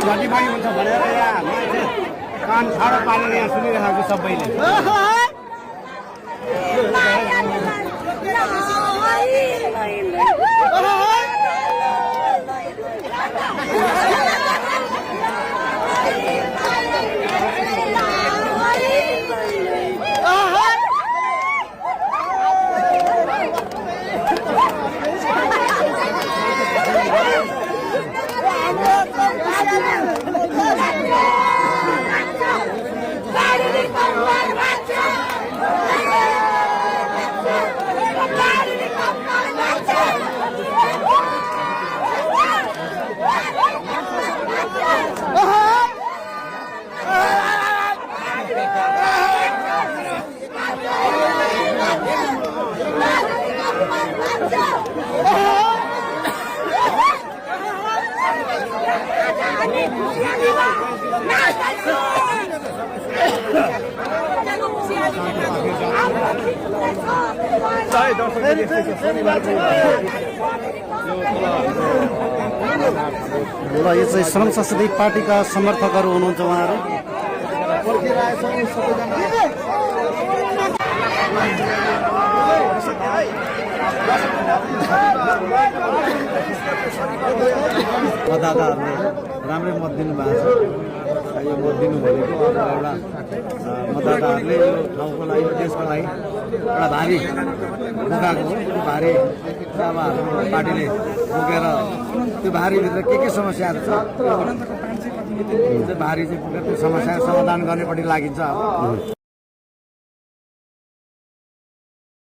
जति पनि हुन्छ भनेर यहाँ कान ठाडो पारेर यहाँ सुनिरहेको सबैले ल यो चाहिँ श्रम संस्कृति पार्टीका समर्थकहरू हुनुहुन्छ उहाँहरू मतदाताहरूले राम्रै मत दिनुभएको छ यो मत दिनु भनेको अब एउटा मतदाताहरूले यो ठाउँको लागि देशको लागि एउटा भारी बोकाएको हो त्यो भारी अब हाम्रो पार्टीले बोकेर त्यो भारीभित्र के समस्याहरू छ त्यो भारी चाहिँ बोकेर त्यो समस्या समाधान गर्नेपट्टि लागिन्छ।